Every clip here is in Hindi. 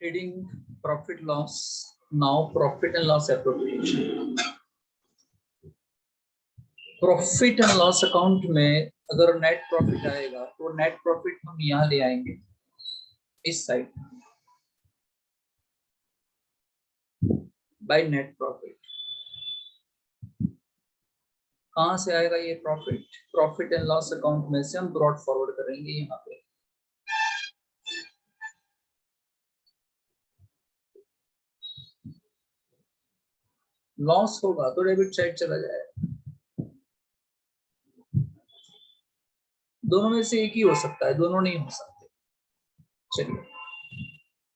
Trading profit loss. Now profit and loss appropriation. Profit and loss account में अगर नेट प्रॉफिट आएगा तो नेट प्रॉफिट हम यहाँ ले आएंगे इस साइड बाय नेट प्रॉफिट। कहां से आएगा ये profit? Profit and loss account में से हम ब्रॉड फॉरवर्ड करेंगे यहाँ पे। लॉस होगा तो डेबिट साइड चला जाएगा। दोनों में से एक ही हो सकता है, दोनों नहीं हो सकते। चलिए,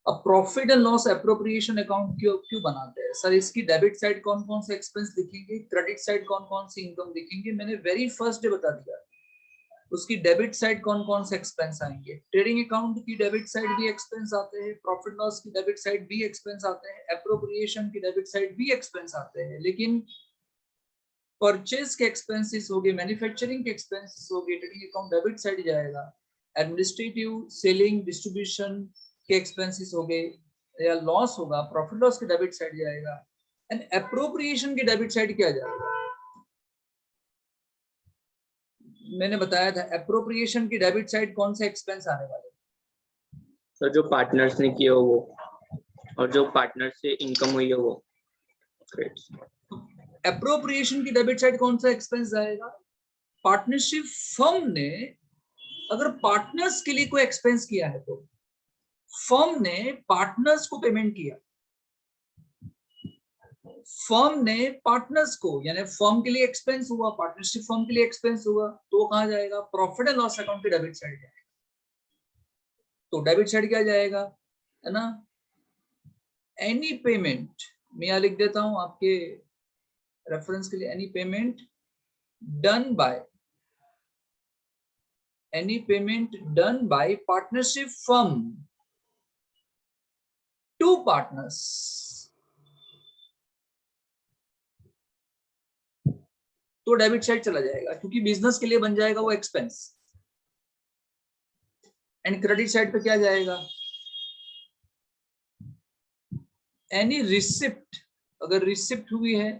अब profit and loss appropriation account क्यों बनाते हैं सर? इसकी डेबिट साइड कौन कौन से एक्सपेंस दिखेंगे, क्रेडिट साइड कौन कौन सी इनकम दिखेंगे, मैंने वेरी फर्स्ट डे बता दिया। उसकी डेबिट साइड कौन कौन से एक्सपेंस आएंगे। ट्रेडिंग अकाउंट की डेबिट साइड भी एक्सपेंस आते हैं, प्रॉफिट लॉस की डेबिट साइड भी एक्सपेंस आते हैं, एप्रोप्रिएशन की डेबिट साइड भी एक्सपेंस आते हैं। लेकिन परचेज के एक्सपेंसेस हो गए, मैन्युफैक्चरिंग के एक्सपेंसेस हो गए, ट्रेडिंग अकाउंट डेबिट साइड जाएगा। एडमिनिस्ट्रेटिव, सेलिंग, डिस्ट्रीब्यूशन के एक्सपेंसेस हो गए या लॉस होगा, प्रॉफिट लॉस की डेबिट साइड जाएगा। एंड एप्रोप्रिएशन की डेबिट साइड क्या जाएगा? मैंने बताया था एप्रोप्रिएशन की डेबिट साइड कौन से एक्सपेंस आने वाले? तो जो पार्टनर्स ने किए हो वो, और जो पार्टनर से इनकम हुई है वो। एप्रोप्रिएशन की डेबिट साइड कौन सा एक्सपेंस आएगा? पार्टनरशिप फर्म ने अगर पार्टनर्स के लिए कोई एक्सपेंस किया है तो फर्म ने पार्टनर्स को पेमेंट किया, फर्म ने पार्टनर्स को, यानी फर्म के लिए एक्सपेंस हुआ, पार्टनरशिप फर्म के लिए एक्सपेंस हुआ, तो कहां जाएगा? प्रॉफिट एंड लॉस अकाउंट की डेबिट साइड जाएगा। तो डेबिट साइड क्या जाएगा, है ना? एनी पेमेंट, मैं यहां लिख देता हूं आपके रेफरेंस के लिए, any payment done by partnership firm to partners, तो डेबिट साइड चला जाएगा क्योंकि बिजनेस के लिए बन जाएगा वो एक्सपेंस। एंड क्रेडिट साइड पे क्या जाएगा? एनी रिसिप्ट, अगर रिसिप्ट हुई है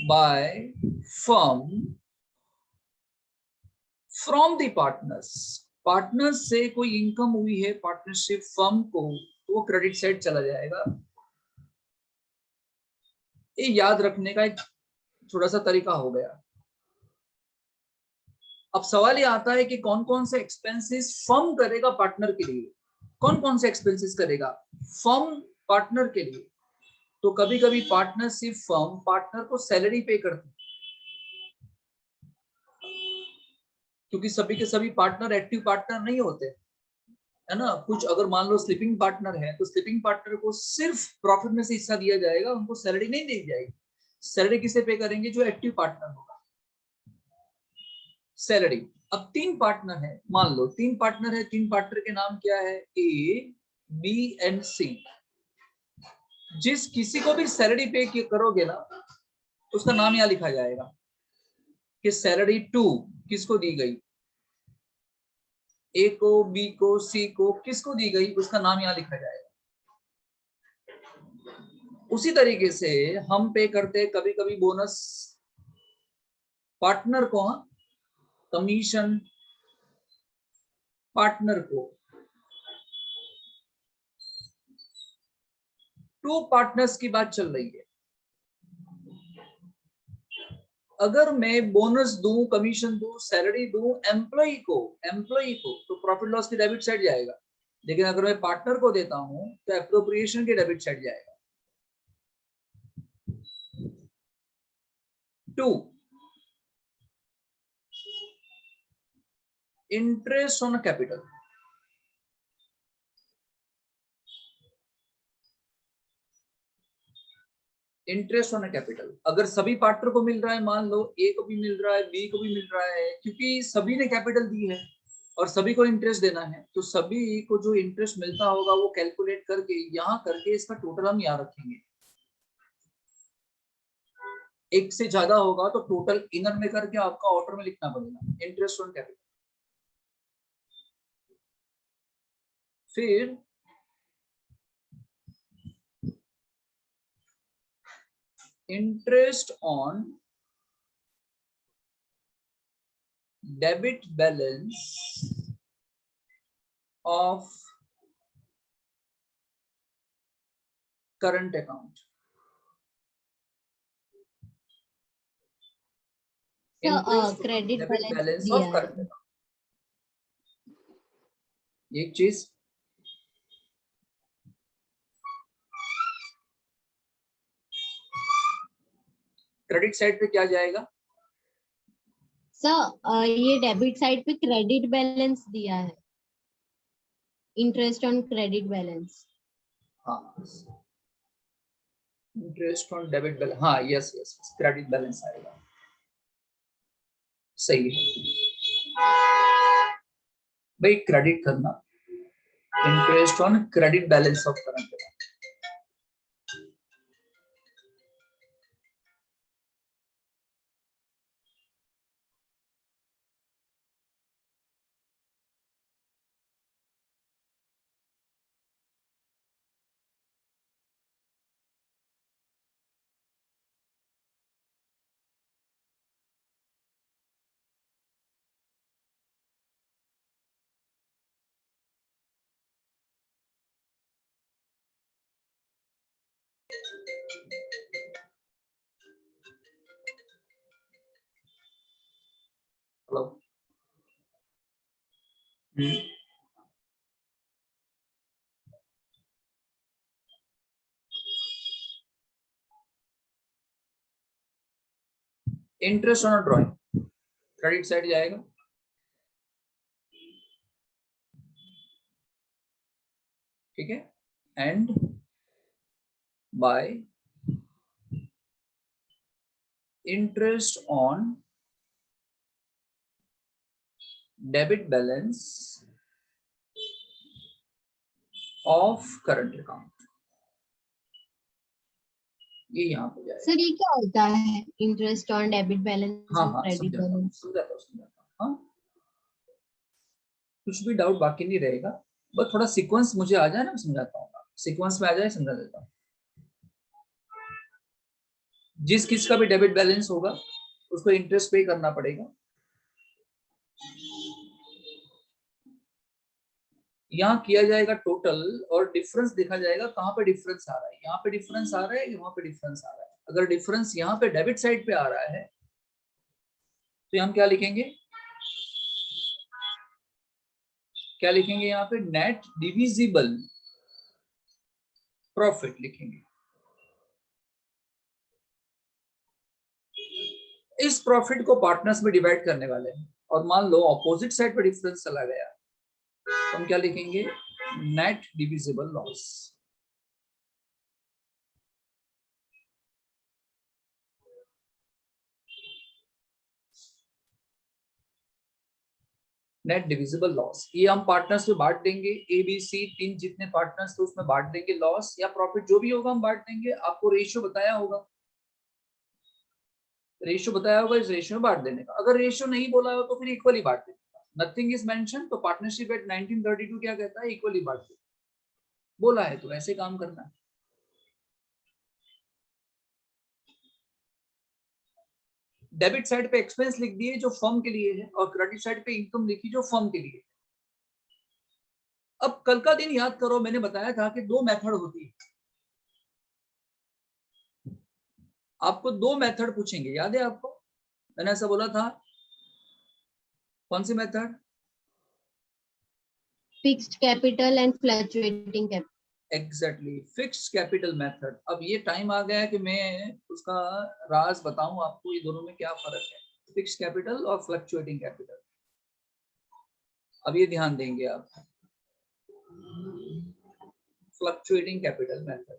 by firm from the partners, partners से कोई इनकम हुई है पार्टनरशिप फर्म को, तो वो क्रेडिट साइड चला जाएगा। ये याद रखने का एक थोड़ा सा तरीका हो गया। अब सवाल ये आता है कि कौन कौन से एक्सपेंसेस फर्म करेगा पार्टनर के लिए, कौन कौन से एक्सपेंसेस करेगा फर्म पार्टनर के लिए? तो कभी कभी पार्टनरशिप फर्म पार्टनर को सैलरी पे करती, क्योंकि सभी के सभी पार्टनर एक्टिव पार्टनर नहीं होते, है ना? कुछ अगर मान लो स्लीपिंग पार्टनर है तो स्लीपिंग पार्टनर को सिर्फ प्रॉफिट में से हिस्सा दिया जाएगा, उनको सैलरी नहीं दी जाएगी। सैलरी किसे पे करेंगे? जो एक्टिव पार्टनर होगा, सैलरी। अब 3 पार्टनर है, मान लो 3 पार्टनर है, 3 पार्टनर के नाम क्या है? ए, बी एंड सी। जिस किसी को भी सैलरी पे करोगे ना, उसका नाम यहाँ लिखा जाएगा कि सैलरी 2 किसको दी गई, ए को, बी को, सी को, किसको दी गई, उसका नाम यहाँ लिखा जाएगा। उसी तरीके से हम पे करते हैं कभी कभी बोनस पार्टनर को, कमीशन पार्टनर को। 2 पार्टनर्स की बात चल रही है। अगर मैं बोनस दूं, कमीशन दूं, सैलरी दूं एम्प्लॉय को, तो प्रॉफिट लॉस की डेबिट साइड जाएगा। लेकिन अगर मैं पार्टनर को देता हूं तो एप्रोप्रिएशन की डेबिट साइड जाएगा। 2, interest on capital. Interest on capital अगर सभी पार्टनर को मिल रहा है, मान लो ए को भी मिल रहा है, बी को भी मिल रहा है, क्योंकि सभी ने कैपिटल दी है और सभी को इंटरेस्ट देना है, तो सभी को जो इंटरेस्ट मिलता होगा वो कैलकुलेट करके यहाँ करके इसका टोटल हम यहाँ रखेंगे। एक से ज्यादा होगा तो टोटल इनर में करके आपका ऑर्डर में लिखना पड़ेगा, इंटरेस्ट ऑन कैपिटल। फिर interest on debit balance of current account. Credit debit balance balance दिया ऑफ करंट है। अकाउंट। एक चीज क्रेडिट साइड पे क्या जाएगा? सर ये डेबिट साइड पे क्रेडिट बैलेंस दिया है, इंटरेस्ट ऑन क्रेडिट बैलेंस। हाँ, इंटरेस्ट ऑन डेबिट बैलेंस, हाँ यस यस, क्रेडिट बैलेंस आएगा, सही है भाई। क्रेडिट करना, interest on credit balance of current account. Hello, interest on drawing credit side जाएगा, ठीक है। And bye interest on debit balance of current account, ये यहाँ पे जाएगा। सर ये क्या होता है, इंटरेस्ट ऑन डेबिट बैलेंस हाँ और हाँ, क्रेडिट समझाता हूँ बैलेंस? समझाता हूँ समझाता हूँ। हाँ, कुछ भी डाउट बाकी नहीं रहेगा, बस थोड़ा सीक्वेंस मुझे आ जाए ना, समझाता हूँ। सीक्वेंस में आ जाए, समझा देता हूँ। जिस किस का भी डेबिट बैलेंस होगा उसको इंटरेस्ट पे करना पड़ेगा। यहाँ किया जाएगा टोटल और डिफरेंस देखा जाएगा, कहाँ पे डिफरेंस आ रहा है। यहाँ पे डिफरेंस आ रहा है, यहाँ पे डिफरेंस आ रहा है। अगर डिफरेंस यहाँ पे डेबिट साइड पे आ रहा है तो हम क्या लिखेंगे, क्या लिखेंगे यहाँ पे? नेट डिविजिबल प्रॉफिट लिखेंगे। इस प्रॉफिट को पार्टनर्स में डिवाइड करने वाले हैं, और मान लो ऑपोजिट साइड पे डिफरेंस चला गया तो हम क्या लिखेंगे? Net divisible loss. Net divisible loss, ये हम पार्टनर्स में बांट देंगे। ए बी सी तीन जितने पार्टनर्स थे उसमें बांट देंगे। लॉस या प्रॉफिट जो भी होगा हम बांट देंगे। आपको रेशियो बताया होगा, रेशियो बताया होगा, इस रेशियो में बांट देने का। अगर रेशियो नहीं बोला हो तो फिर इक्वली बांट देने का। नथिंग इज मेंशन, तो पार्टनरशिप एट 1932 क्या कहता है? इक्वली बांट देना। बोला है तो ऐसे काम करना है। डेबिट साइड पे एक्सपेंस लिख दिए जो फर्म के लिए है, और क्रेडिट साइड पे इनकम लिखी जो फर्म के लिए है। अब कल का दिन याद करो, मैंने बताया था कि दो मेथड होती है। आपको दो मेथड पूछेंगे, याद है आपको? मैंने ऐसा बोला था। कौन सी method? Fixed capital and fluctuating capital. Exactly, fixed capital method. अब ये टाइम आ गया है कि मैं उसका राज बताऊं आपको, ये दोनों में क्या फर्क है, फिक्स्ड कैपिटल और फ्लक्चुएटिंग कैपिटल। अब ये ध्यान देंगे आप, फ्लक्चुएटिंग कैपिटल मेथड।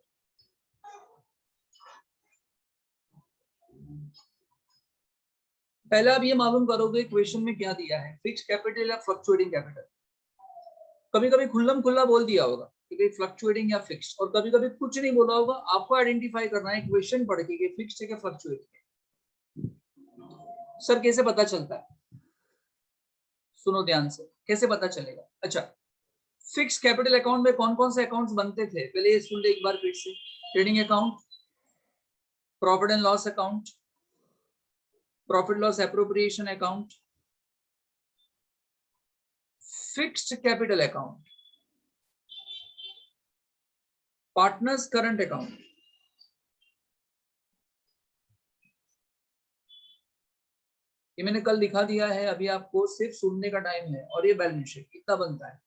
पहले आप ये मालूम करोगे क्वेश्चन में क्या दिया है, फिक्स्ड कैपिटल या फ्लक्चुएटिंग कैपिटल। कभी कभी खुल्लम खुल्ला बोल दिया होगा कि भाई फ्लक्चुएटिंग या फिक्स्ड, और कभी कभी कुछ नहीं बोला होगा। आपको आइडेंटिफाई करना है क्वेश्चन पढ़ के कि फिक्स्ड है या फ्लक्चुएटिंग है। सर कैसे पता चलता है? सुनो ध्यान से, कैसे पता चलेगा? अच्छा, फिक्स्ड कैपिटल अकाउंट में कौन कौन से अकाउंट्स बनते थे? पहले ये सुन ले एक बार फिर से। Trading account, profit and loss account, profit loss appropriation account, fixed capital account, partners current account. ये मैंने कल दिखा दिया है, अभी आपको सिर्फ सुनने का टाइम है। और ये बैलेंस शीट कितना बनता है,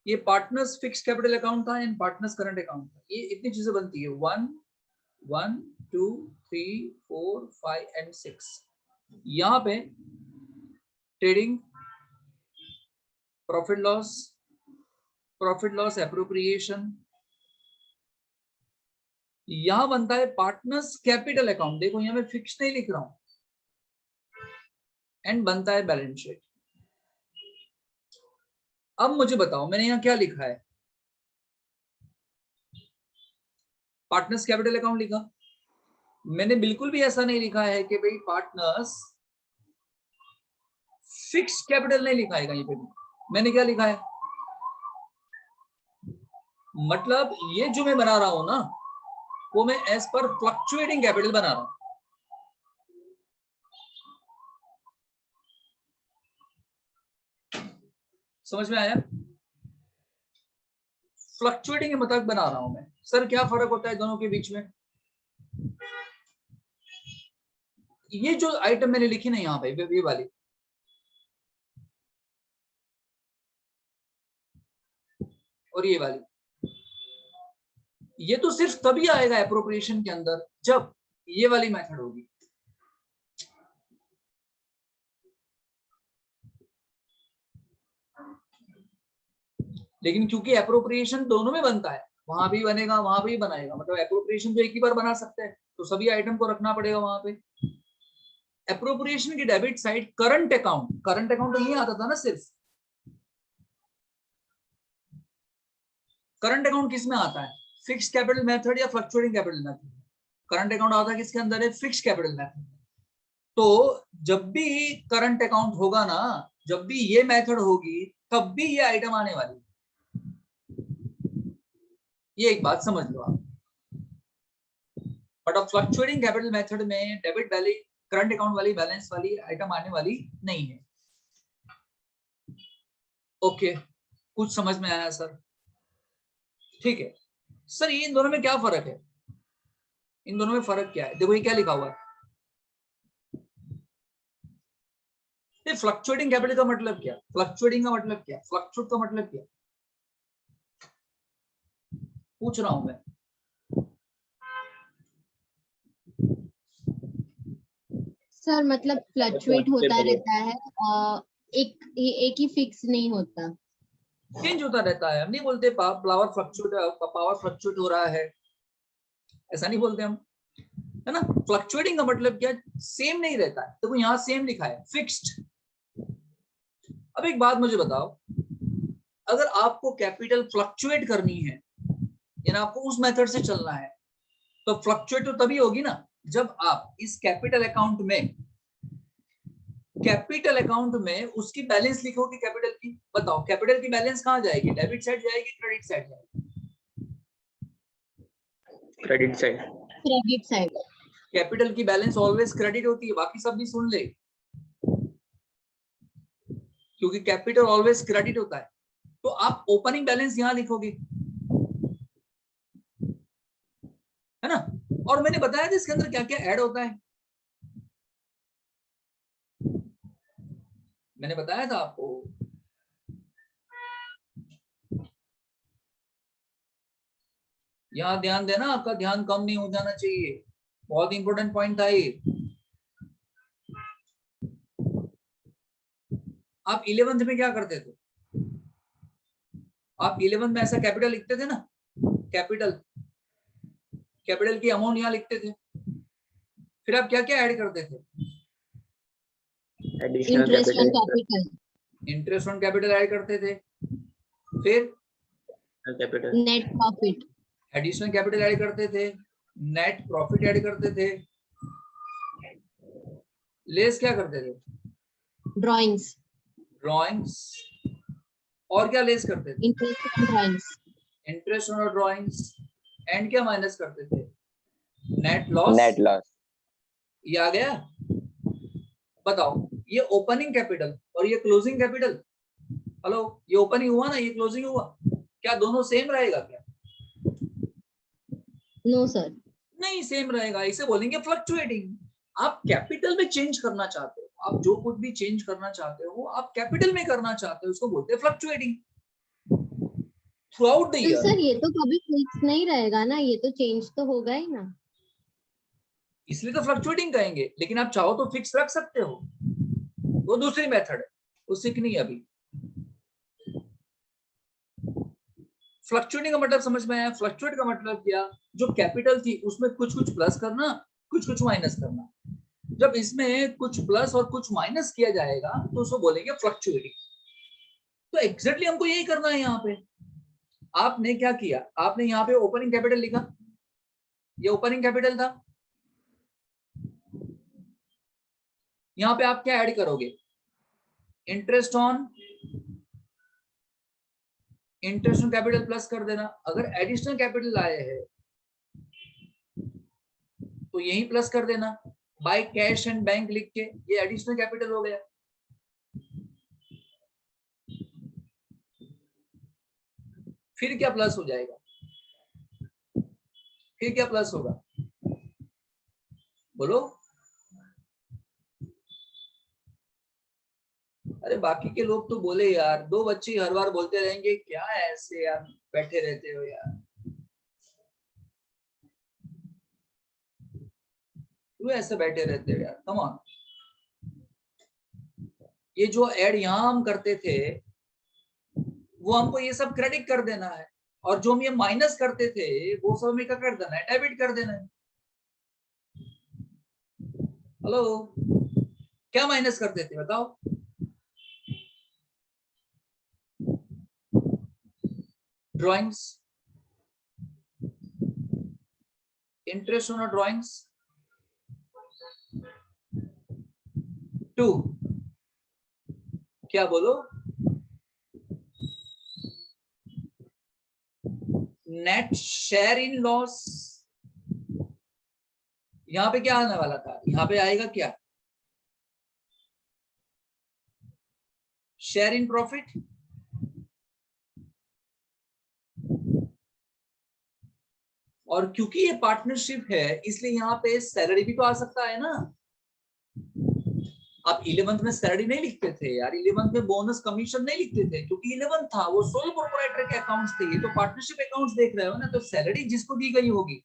ये पार्टनर्स फिक्स कैपिटल अकाउंट था एंड पार्टनर्स करंट अकाउंट था। ये इतनी चीजें बनती है, 1 1 2 3 4 5 एंड 6। यहाँ पे ट्रेडिंग, प्रॉफिट लॉस एप्रोप्रिएशन, यहां बनता है पार्टनर्स कैपिटल अकाउंट। देखो यहाँ मैं फिक्स नहीं लिख रहा हूं, एंड बनता है बैलेंस शीट। अब मुझे बताओ मैंने यहाँ क्या लिखा है, पार्टनर्स कैपिटल अकाउंट लिखा। मैंने बिल्कुल भी ऐसा नहीं लिखा है कि भाई पार्टनर्स फिक्स कैपिटल नहीं लिखा है कहीं पे भी। मैंने क्या लिखा है, मतलब ये जो मैं बना रहा हूं ना, वो मैं एज पर फ्लक्चुएटिंग कैपिटल बना रहा हूं। समझ में आया? फ्लक्चुएटिंग के मुताबिक बना रहा हूं मैं। सर क्या फर्क होता है दोनों के बीच में? ये जो आइटम मैंने लिखी ना यहाँ पे, ये वाली, और ये वाली, ये तो सिर्फ तभी आएगा एप्रोप्रिएशन के अंदर जब ये वाली मेथड होगी। लेकिन क्योंकि एप्रोप्रिएशन दोनों में बनता है, वहां भी बनेगा वहां भी बनाएगा, मतलब एप्रोप्रिएशन तो एक ही बार बना सकते हैं, तो सभी आइटम को रखना पड़ेगा वहां पे। एप्रोप्रिएशन की debit side current account, current account तो नहीं आता था ना सिर्फ। करंट अकाउंट किस में आता है, फिक्स्ड कैपिटल मेथड या fluctuating capital method? Current account आता है किसके अंदर है, फिक्स्ड कैपिटल मेथड। तो जब भी करंट अकाउंट होगा ना, जब भी ये मेथड होगी, तब भी ये आइटम आने वाली। ये एक बात समझ लो आप। बट अब फ्लक्चुएटिंग कैपिटल मेथड में डेबिट वाली, करंट अकाउंट वाली, बैलेंस वाली आइटम आने वाली नहीं है। ओके, कुछ समझ में आया सर? ठीक है सर, ये इन दोनों में क्या फर्क है? इन दोनों में फर्क क्या है? देखो ये क्या लिखा हुआ है, ये फ्लक्चुएटिंग कैपिटल का मतलब क्या, फ्लक्चुएटिंग का मतलब क्या, फ्लक्चुएट का मतलब क्या, पूछ रहा हूं मैं। सर मतलब फ्लक्चुएट होता रहता है, एक ही फिक्स नहीं होता, चेंज होता रहता है। हम नहीं बोलते पावर फ्लक्चुएट हो रहा है, ऐसा नहीं बोलते हम, है ना। फ्लक्चुएटिंग का मतलब क्या, सेम नहीं रहता है। देखो यहाँ सेम लिखा है, फिक्स्ड। अब एक बात मुझे बताओ, अगर आपको कैपिटल फ्लक्चुएट करनी है, यानी आपको उस मेथड से चलना है, तो फ्लक्चुएट तो तभी होगी ना जब आप इस कैपिटल अकाउंट में उसकी बैलेंस लिखोगे कैपिटल की। बताओ कैपिटल की बैलेंस कहाँ जाएगी, डेबिट साइड जाएगी, क्रेडिट साइड जाएगी? Credit side. Credit side. Capital की बैलेंस ऑलवेज क्रेडिट होती है, बाकी सब भी सुन ले, क्योंकि कैपिटल ऑलवेज क्रेडिट होता है। तो आप ओपनिंग बैलेंस यहां लिखोगे, है ना। और मैंने बताया था इसके अंदर क्या क्या ऐड होता है, मैंने बताया था आपको। यहां ध्यान देना, आपका ध्यान कम नहीं हो जाना चाहिए, बहुत इंपॉर्टेंट पॉइंट था ये। आप 11th में क्या करते थे, आप 11th में ऐसा कैपिटल लिखते थे ना, कैपिटल की अमाउंट यहां लिखते थे, फिर आप क्या क्या ऐड करते थे, additional interest on capital, capital, interest on capital add करते थे, फिर capital, net profit, additional capital add करते थे, नेट प्रॉफिट ऐड करते थे, लेस क्या करते थे, ड्राइंग्स, और क्या लेस करते थे, interest on drawings, interest on drawings, and क्या माइनस करते थे, नेट लॉस, नेट लॉस। ये आ गया। बताओ ये ओपनिंग कैपिटल और ये क्लोजिंग कैपिटल, हेलो, ये ओपनिंग हुआ ना, ये क्लोजिंग हुआ, क्या दोनों सेम रहेगा क्या? No sir. नहीं सेम रहेगा, इसे बोलेंगे फ्लक्चुएटिंग। आप कैपिटल में चेंज करना चाहते हो, आप जो कुछ भी चेंज करना चाहते हो आप कैपिटल में करना चाहते हो, उसको बोलते हैं फ्लक्चुएटिंग थ्रू आउट द तो ईयर। सर ये तो कभी फिक्स नहीं रहेगा ना, ये तो चेंज तो होगा ही ना। इसलिए तो फ्लक्चुएटिंग कहेंगे, लेकिन आप चाहो तो फिक्स रख सकते हो, वो दूसरी मेथड है, वो सीखनी है अभी। फ्लक्चुएटिंग का मतलब समझ में आया? फ्लक्चुएट का मतलब क्या, जो कैपिटल थी उसमें कुछ कुछ प्लस करना, कुछ कुछ माइनस करना। जब इसमें कुछ प्लस और कुछ माइनस किया जाएगा तो उसको बोलेंगे फ्लक्चुएटिंग। तो एग्जैक्टली हमको यही करना है यहाँ पे। आपने क्या किया, आपने यहाँ पे ओपनिंग कैपिटल लिखा, ये ओपनिंग कैपिटल था, यहाँ पे आप क्या ऐड करोगे, इंटरेस्ट ऑन कैपिटल प्लस कर देना। अगर एडिशनल कैपिटल आए हैं तो यही प्लस कर देना, बाय कैश एंड बैंक लिख के, ये एडिशनल कैपिटल हो गया। फिर क्या प्लस हो जाएगा, फिर क्या प्लस होगा, बोलो। अरे बाकी के लोग तो बोले यार, दो बच्चे हर बार बोलते रहेंगे, क्या है ऐसे यार बैठे रहते हो यार, क्यों ऐसे बैठे रहते हो यार, कम ऑन। ये जो ऐड यहां हम करते थे वो हमको ये सब क्रेडिट कर देना है, और जो हम ये माइनस करते थे वो सब हमें क्या कर देना है, डेबिट कर देना है। हेलो, क्या माइनस करते थे बताओ? Drawings, interest on drawings. 2 क्या बोलो, नेट शेयर इन लॉस। यहां पे क्या आने वाला था, यहां पे आएगा क्या, शेयर इन प्रॉफिट। और क्योंकि ये पार्टनरशिप है इसलिए यहाँ पे सैलरी भी तो आ सकता है ना। आप 11th में सैलरी नहीं लिखते थे यार, 11th में बोनस कमीशन नहीं लिखते थे, क्योंकि 11th था, वो सोल प्रोप्राइटर के अकाउंट्स थे, ये तो पार्टनरशिप अकाउंट्स देख रहे हो ना। तो सैलरी जिसको दी गई होगी,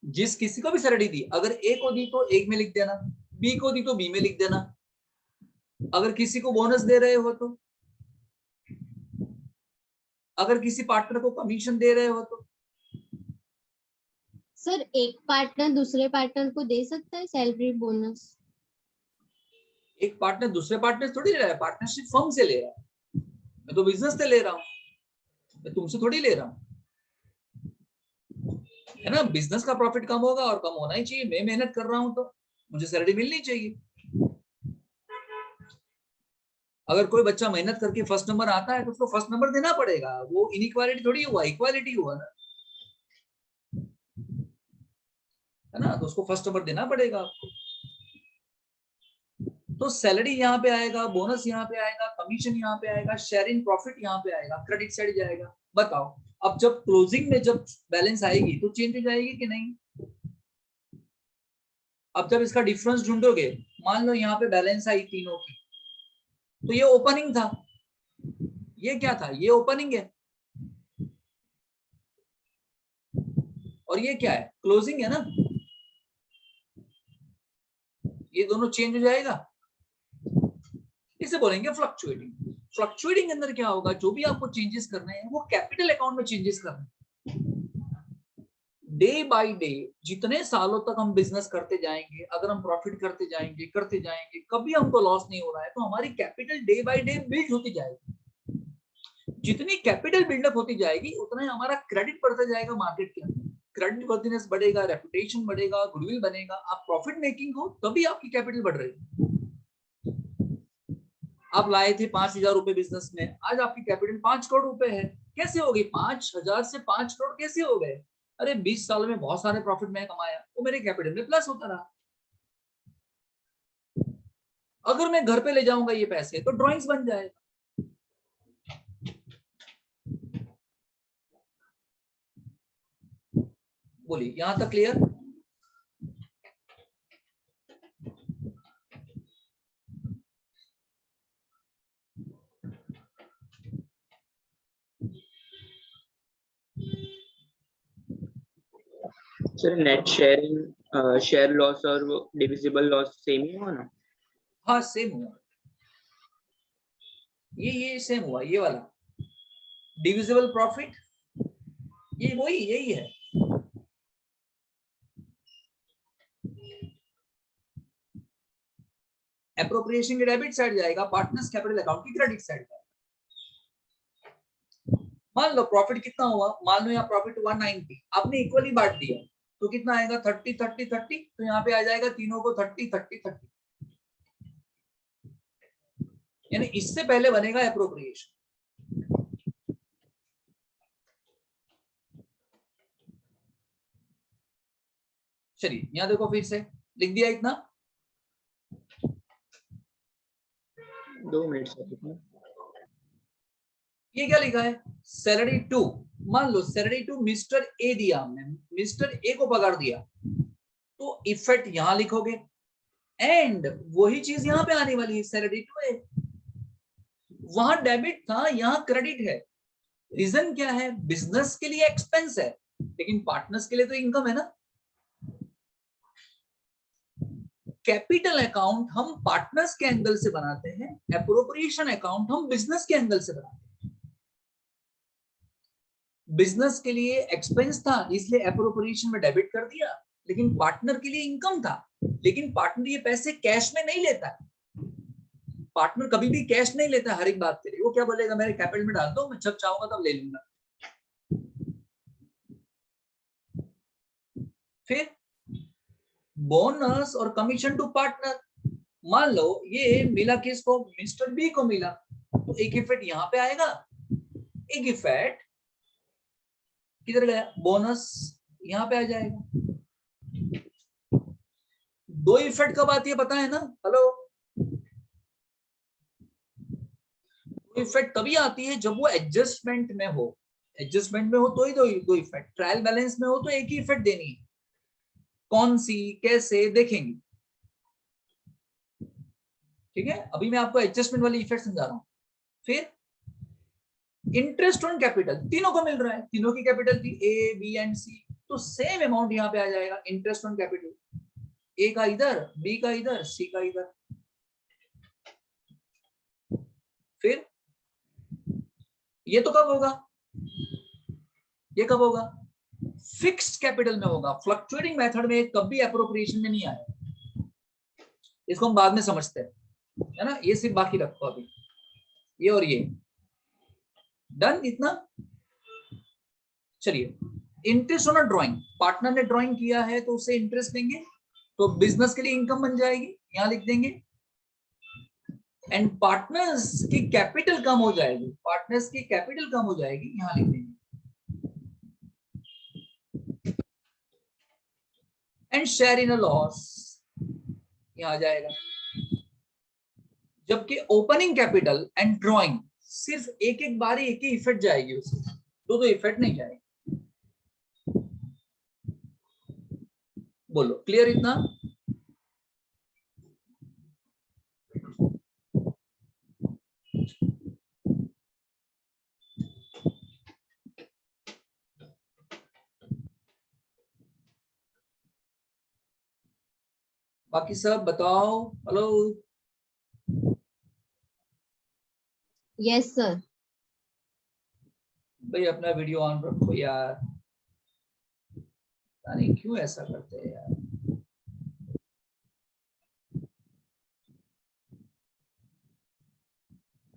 जिस किसी को भी सैलरी दी, अगर ए को दी तो एक में लिख देना, बी को दी तो बी में लिख देना, अगर किसी को बोनस दे रहे हो तो, अगर किसी पार्टनर को कमीशन दे रहे हो तो। सर एक पार्टनर दूसरे पार्टनर को दे सकता है सैलरी बोनस? एक पार्टनर दूसरे पार्टनर थोड़ी ले रहा है, पार्टनरशिप फर्म से ले रहा है, मैं तो बिजनेस से ले रहा हूँ, मैं तुमसे थोड़ी ले रहा हूँ, है ना। बिजनेस का प्रॉफिट कम होगा और कम होना ही चाहिए, मैं मेहनत कर रहा हूँ तो मुझे सैलरी मिलनी चाहिए। अगर कोई बच्चा मेहनत करके फर्स्ट नंबर आता है तो उसको फर्स्ट नंबर देना पड़ेगा, वो इनइक्वालिटी थोड़ी हुआ, इक्वालिटी हुआ ना, है ना। तो उसको फर्स्ट नंबर देना पड़ेगा आपको। तो सैलरी यहाँ पे आएगा, बोनस यहाँ पे आएगा, कमीशन यहाँ पे आएगा, शेयर इन प्रॉफिट यहाँ पे आएगा, क्रेडिट साइड जाएगा। बताओ अब जब क्लोजिंग में जब बैलेंस आएगी तो चेंज हो जाएगी कि नहीं? अब जब इसका डिफरेंस ढूंढोगे, मान लो यहाँ पे बैलेंस आई तीनों की, तो ये ओपनिंग था, ये क्या था, ये ओपनिंग है, और ये क्या है, क्लोजिंग है ना। ये दोनों चेंज हो जाएगा, इसे बोलेंगे फ्लक्चुएटिंग। फ्लक्चुएटिंग के अंदर क्या होगा, जो भी आपको चेंजेस करने हैं वो कैपिटल अकाउंट में चेंजेस करने हैं। डे बाय डे जितने सालों तक हम बिजनेस करते जाएंगे, अगर हम प्रॉफिट करते जाएंगे, कभी हमको लॉस नहीं हो रहा है, तो हमारी capital day by day build होती जाएगी। जितनी कैपिटल बिल्डअप होती जाएगी उतना ही हमारा क्रेडिट बढ़ता जाएगा मार्केट के अंदर, क्रेडिट वर्दीनेस बढ़ेगा, रेपुटेशन बढ़ेगा, गुडविल बनेगा। आप प्रॉफिट मेकिंग हो तभी आपकी कैपिटल बढ़ रही है। आप लाए थे 5,000 रुपए बिजनेस में, आज आपकी कैपिटल 5 करोड़ रुपए है, कैसे हो गई? 5,000 से 5 करोड़ कैसे हो गए? अरे 20 साल में बहुत सारे प्रॉफिट मैं कमाया, वो मेरे कैपिटल में प्लस होता रहा। अगर मैं घर पे ले जाऊंगा ये पैसे तो ड्रॉइंग्स बन जाएगा। बोलिए, यहां तक clear? Sir net sharing share loss और डिविजिबल लॉस सेम ही हुआ ना? हाँ सेम हुआ, ये सेम हुआ, ये वाला डिविजिबल प्रॉफिट ये वही यही है। एप्रोप्रिएशन की डेबिट साइड जाएगा, पार्टनर्स कैपिटल अकाउंट की क्रेडिट साइड जाएगा। मान लो प्रॉफिट कितना हुआ, मान लो यहाँ प्रॉफिट 190, आपने इक्वली बांट दिया तो कितना आएगा 30 30 30, तो यहाँ पे आ जाएगा तीनों को 30 30 30, यानी इससे पहले बनेगा एप्रोप्रिएशन। चलिए यहाँ देखो फिर से लिख दिया इतना, 2 मिनट सर। ये क्या लिखा है, सैलरी 2, मान लो सैलरी 2 मिस्टर ए दिया हमने, मिस्टर ए को पगार दिया, तो इफेक्ट यहां लिखोगे एंड वही चीज यहां पे आने वाली है, सैलरी 2 ए, वहां डेबिट था यहां क्रेडिट है। रीजन क्या है, बिजनेस के लिए एक्सपेंस है लेकिन पार्टनर्स के लिए तो इनकम है ना। कैपिटल अकाउंट हम पार्टनर्स के एंगल से बनाते हैं, एप्रोप्रिएशन अकाउंट हम बिजनेस के एंगल से बनाते हैं। बिजनेस के लिए एक्सपेंस था इसलिए एप्रोप्रिएशन में डेबिट कर दिया, लेकिन पार्टनर के लिए इनकम था, लेकिन पार्टनर ये पैसे कैश में नहीं लेता है। पार्टनर कभी भी कैश नहीं लेता हर एक बात के लिए, वो क्या बोलेगा मेरे कैपिटल में डाल दो, मैं जब चाहूंगा तब ले लूंगा। फिर बोनस और कमीशन टू पार्टनर, मान लो ये मिला किसको, मिस्टर बी को मिला, तो एक इफेक्ट यहां पे आएगा, एक इफेक्ट किधर गया, बोनस यहां पे आ जाएगा। दो इफेक्ट कब आती है पता है ना, हेलो, दो इफेक्ट तभी आती है जब वो एडजस्टमेंट में हो, एडजस्टमेंट में हो तो ही दो इफेक्ट, ट्रायल बैलेंस में हो तो एक ही इफेक्ट देनी है, कौन सी कैसे देखेंगे, ठीक है। अभी मैं आपको एडजस्टमेंट वाली इफेक्ट समझा रहा हूं। फिर इंटरेस्ट ऑन कैपिटल तीनों को मिल रहा है, तीनों की कैपिटल थी ए बी एंड सी, तो सेम अमाउंट यहां पे आ जाएगा, इंटरेस्ट ऑन कैपिटल, ए का इधर, बी का इधर, सी का इधर। फिर ये तो कब होगा, ये कब होगा, फिक्स्ड कैपिटल में होगा, फ्लक्चुएटिंग मेथड में कभी एप्रोप्रिएशन में नहीं आया, इसको हम बाद में समझते हैं, है ना। ये सिर्फ बाकी रखो अभी, ये और ये डन इतना। चलिए, इंटरेस्ट ऑन ड्राइंग, पार्टनर ने ड्राइंग किया है तो उससे इंटरेस्ट देंगे, तो बिजनेस के लिए इनकम बन जाएगी, यहां लिख देंगे। एंड पार्टनर्स की कैपिटल कम हो जाएगी, पार्टनर्स की कैपिटल कम हो जाएगी, यहां लिख देंगे। And share in a loss यहां आ जाएगा, जबकि ओपनिंग कैपिटल एंड ड्राइंग सिर्फ एक एक बार एक ही इफेक्ट जाएगी, उससे दो इफेक्ट नहीं जाएगी। बोलो क्लियर इतना। बाकी सब बताओ, हेलो। Yes sir. भाई अपना वीडियो ऑन रखो यार, नहीं क्यों ऐसा करते हैं यार।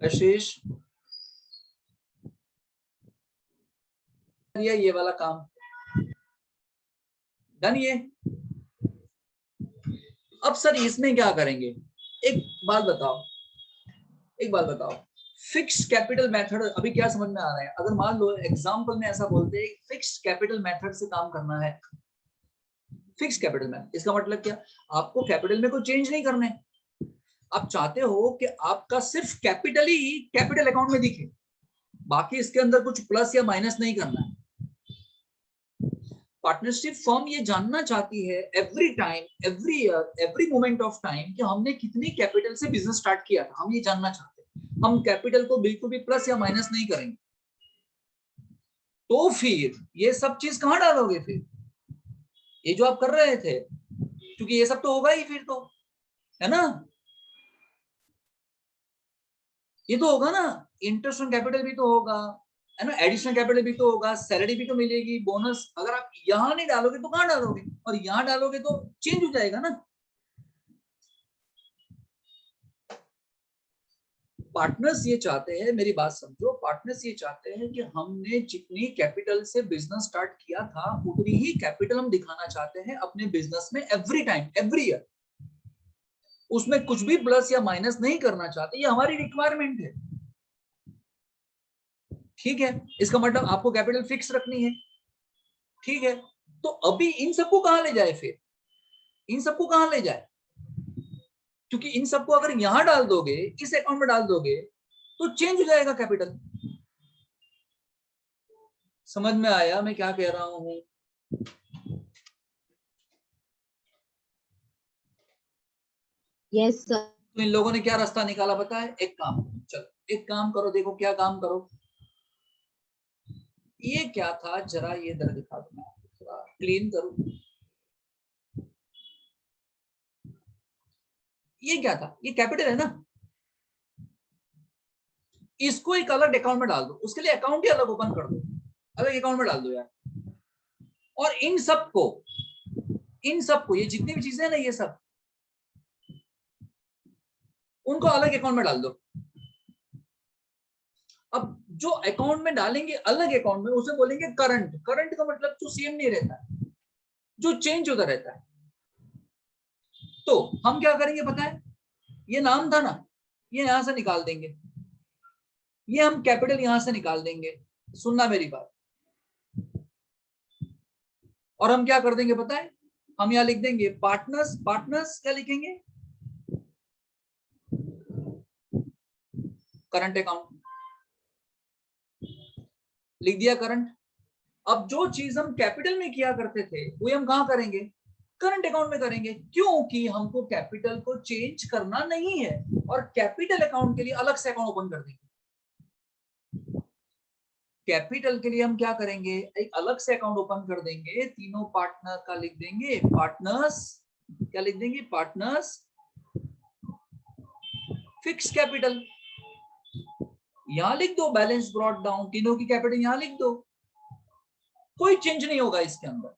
आशीष ये वाला काम डन। ये अब सर इसमें क्या करेंगे, एक बात बताओ, एक बात बताओ, फिक्स्ड कैपिटल मेथड अभी क्या समझ में आ रहा है? अगर मान लो एग्जांपल में ऐसा बोलते हैं फिक्स्ड कैपिटल मेथड से काम करना है, फिक्स्ड कैपिटल मेथड, इसका मतलब क्या? आपको कैपिटल में कोई चेंज नहीं करना है, आप चाहते हो कि आपका सिर्फ कैपिटल ही कैपिटल अकाउंट में दिखे, बाकी इसके अंदर कुछ प्लस या माइनस नहीं करना है। पार्टनरशिप फर्म ये जानना चाहती है every time, every year, every moment of time कि हमने कितनी कैपिटल से बिजनेस स्टार्ट किया था, हम ये जानना चाहते हैं। हम कैपिटल को बिल्कुल भी प्लस या माइनस नहीं करेंगे। तो फिर ये सब चीज कहां डालोगे? फिर ये जो आप कर रहे थे, क्योंकि ये सब तो होगा ही फिर, तो है ना, ये तो होगा ना, इंटरेस्ट ऑन कैपिटल भी तो होगा, है ना, एडिशनल कैपिटल भी तो होगा, सैलरी भी तो मिलेगी, बोनस। अगर आप यहां नहीं डालोगे तो कहां डालोगे? और यहां डालोगे तो चेंज हो जाएगा ना। पार्टनर्स ये चाहते हैं, मेरी बात समझो, पार्टनर्स ये चाहते हैं कि हमने जितनी कैपिटल से बिजनेस स्टार्ट किया था उतनी ही कैपिटल हम दिखाना चाहते हैं अपने बिजनेस में एवरी टाइम, एवरी ईयर। उसमें कुछ भी प्लस या माइनस नहीं करना चाहते, ये हमारी रिक्वायरमेंट है। ठीक है, इसका मतलब आपको कैपिटल फिक्स रखनी है। ठीक है, तो अभी इन सबको कहां ले जाए? फिर इन सबको कहां ले जाए? क्योंकि इन सबको अगर यहां डाल दोगे, इस अकाउंट में डाल दोगे, तो चेंज हो जाएगा कैपिटल। समझ में आया मैं क्या कह रहा हूं? Yes sir. तो इन लोगों ने क्या रास्ता निकाला पता है? एक काम, चलो एक काम करो, देखो क्या काम करो। ये क्या था, जरा ये इधर दिखा दो, थोड़ा क्लीन करो। ये क्या था? ये कैपिटल है ना, इसको एक अलग अकाउंट में डाल दो, उसके लिए अकाउंट ही अलग ओपन कर दो, अलग अकाउंट में डाल दो यार। और इन सबको ये जितनी भी चीजें हैं ना, ये सब उनको अलग अकाउंट में डाल दो। अब जो अकाउंट में डालेंगे अलग अकाउंट में, उसे बोलेंगे करंट। करंट का मतलब जो सेम नहीं रहता है, जो चेंज होता रहता है। तो हम क्या करेंगे पता है? ये नाम था ना, ये यहां से निकाल देंगे, ये हम कैपिटल यहां से निकाल देंगे। सुनना मेरी बात। और हम क्या कर देंगे पता है? हम यहां लिख देंगे पार्टनर्स। पार्टनर्स क्या लिखेंगे? Current account. लिख दिया करंट। अब जो चीज हम कैपिटल में किया करते थे वो हम कहां करेंगे? करंट अकाउंट में करेंगे, क्योंकि हमको कैपिटल को चेंज करना नहीं है। और कैपिटल अकाउंट के लिए अलग से अकाउंट ओपन कर देंगे। कैपिटल के लिए हम क्या करेंगे? एक अलग से अकाउंट ओपन कर देंगे, तीनों पार्टनर का लिख देंगे पार्टनर्स। क्या लिख देंगे? Partners fix capital. यहां लिख दो बैलेंस ब्रॉट डाउन, तीनों की कैपिटल यहां लिख दो। कोई चेंज नहीं होगा इसके अंदर,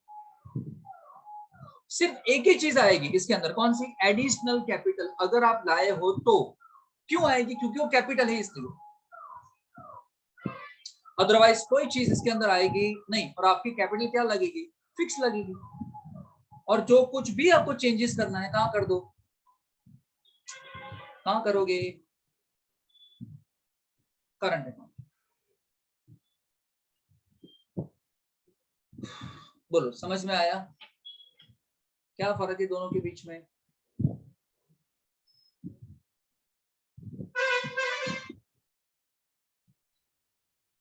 सिर्फ एक ही चीज आएगी इसके अंदर। कौन सी? Additional capital. अगर आप लाए हो तो क्यों आएगी? क्योंकि वो कैपिटल है इसलिए, अदरवाइज कोई चीज इसके अंदर आएगी नहीं। और आपकी कैपिटल क्या लगेगी? फिक्स लगेगी। और जो कुछ भी आपको चेंजेस करना है कहां कर दो? कहां करोगे? Current account. बोलो समझ में आया क्या फर्क है दोनों के बीच में?